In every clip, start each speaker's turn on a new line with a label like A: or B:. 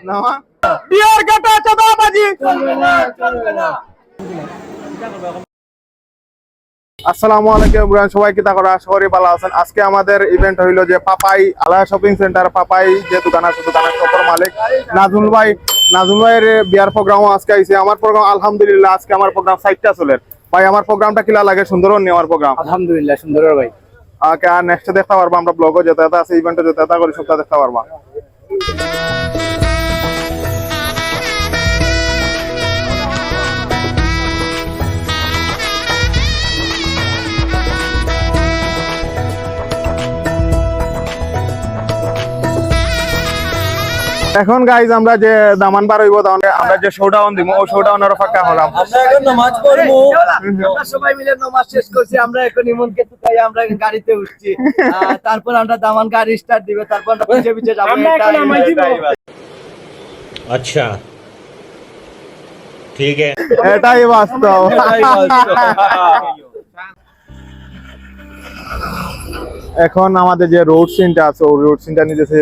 A: নামা বিয়ার গেটে চাঁদাবাজি আসসালামু আলাইকুম সবাই কি তাকরা শহরে ভালো আছেন। আজকে আমাদের ইভেন্ট হইলো যে পাপাই আলায়া শপিং সেন্টার পাপাই যে দোকান আছে দোকানের সফর মালিক নাজমুল ভাইয়ের বিয়ার প্রোগ্রামও আজকে আইছে। আমার প্রোগ্রাম আলহামদুলিল্লাহ আজকে আমার প্রোগ্রাম 60টা চলে। ভাই আমার প্রোগ্রামটা কিলা লাগে? সুন্দর নেই আমার প্রোগ্রাম?
B: আলহামদুলিল্লাহ সুন্দর ভাই।
A: ওকে, আর নেক্সট দেখতে পারবা আমরা ব্লগও যেতে আছে ইভেন্টে যেতে করি সবটা দেখতে পারবা। এখন গাইজ আমরা যে দামান বার হইব তাহলে আমরা যে শোডাউন দিব ও শোডাউনের অপেক্ষা হলাম।
B: আমরা এখন নামাজ পড়বো, আমরা সবাই মিলে নামাজ শেষ করছি। আমরা এখন ইমনকে তুকাই আমরা গাড়িতে উঠছি, তারপর আমরা দামান গাড়ি স্টার্ট দিবে, তারপর আমরা পিছে পিছে যাব।
C: আচ্ছা ঠিক আছে,
A: এটাই বাস্তব। এখন আমাদের যে রোড সিনটা আছে ওই রোড সিনটা নিতেছে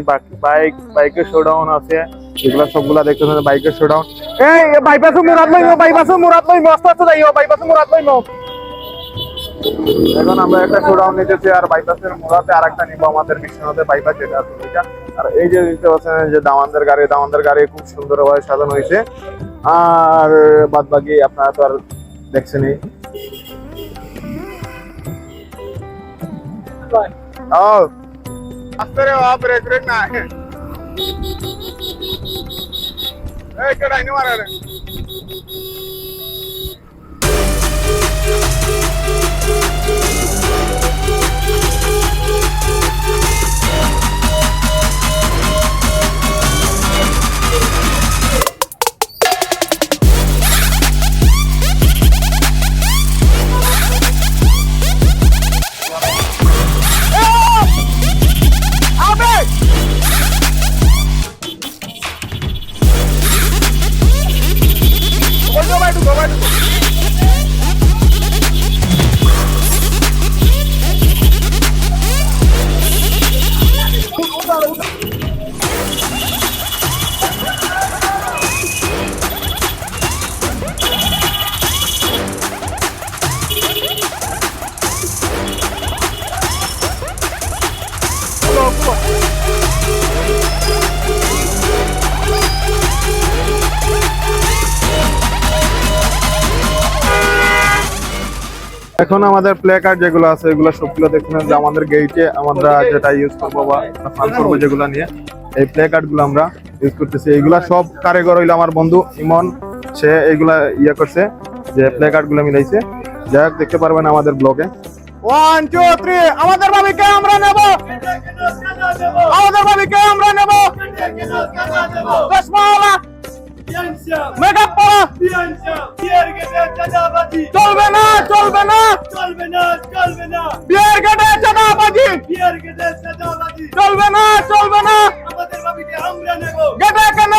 A: বাইকের শোডাউন আছে, এগুলা সবগুলা দেখতেছেন বাইকের শোডাউন। এই বাইপাসে মুরাদ লইমো আস্তে আস্তে যাইও, বাইপাসে মুরাদ লইমো। এখন আমরা একটা শোডাউন নিতেছি আর বাইপাসের মুরাদে আরেকটা নিব আমাদের বিশ্বনাথের বাইপাস যেটা আছে ওইটা। আর এই যে দেখতে পাচ্ছেন যে দামানদের গাড়ি খুব সুন্দরভাবে সাজানো হয়েছে। আর বাদ বাকি আপনারা তো আর দেখছেনই। Oh, aspere o apre frena. Que dai no marare. এখন আমাদের প্লে কার্ড যেগুলো আছে এগুলো সবগুলো দেখছেন যে আমাদের গেটে আমরা যেটা ইউজ করবো বা ফান করবো যেগুলো নিয়ে এই প্লে কার্ড গুলো আমরা ইউজ করতেছি। এইগুলা সব কারিগর হইলো আমার বন্ধু ইমন, সে এইগুলা ইয়ে করছে যে প্লে কার্ড গুলো মিলাইছে। যাই হোক দেখতে পারবেন আমাদের ব্লগে। 1 2 3 আমাদের ভাবিকে আমরা নেব, চশমাওয়ালা মেকআপ করা চলবে না বিয়ার গেটে চাঁদাবাজি চলবে না গেটে কেন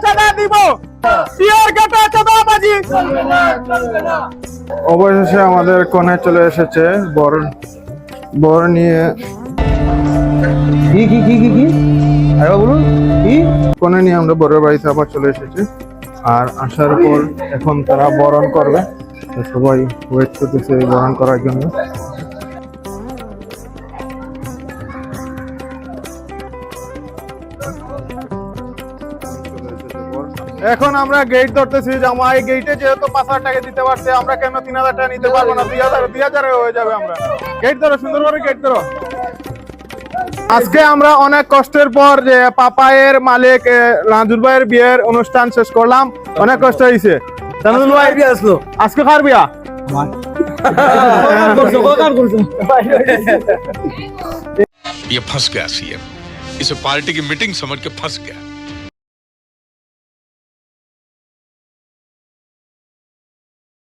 A: চাঁদা দিব বিয়ার গেটে চাঁদাবাজি অবশেষে আমাদের কোণে চলে এসেছে বর নিয়ে। কি কোণে নিয়ে আমরা বরের বাড়িতে আবার চলে এসেছি। আর আসার পর এখন তারা বরণ করবে, সবাই ওয়েট করতেছে বরণ করার জন্য। এখন আমরা গেট ধরতেছি, জামাই গেটে যেহেতু 5,000 টাকা দিতে পারছে, আমরা কেন 3,000 টাকা নিতে পারবো না? 2,000 হয়ে যাবে। আমরা গেট ধরো, সুন্দরভাবে গেট ধরো। আজকে আমরা অনেক কষ্টের পর যে পাপায়ের মালিক নাজুল ভাইয়ের বিয়ের অনুষ্ঠান শেষ করলাম। অনেক কষ্ট হয়েছে। নাজুল ভাই আসলো আজকে কার বিয়া?
D: ये फंस गया सीएम, इसे पार्टी की मीटिंग समझ के फंस गया।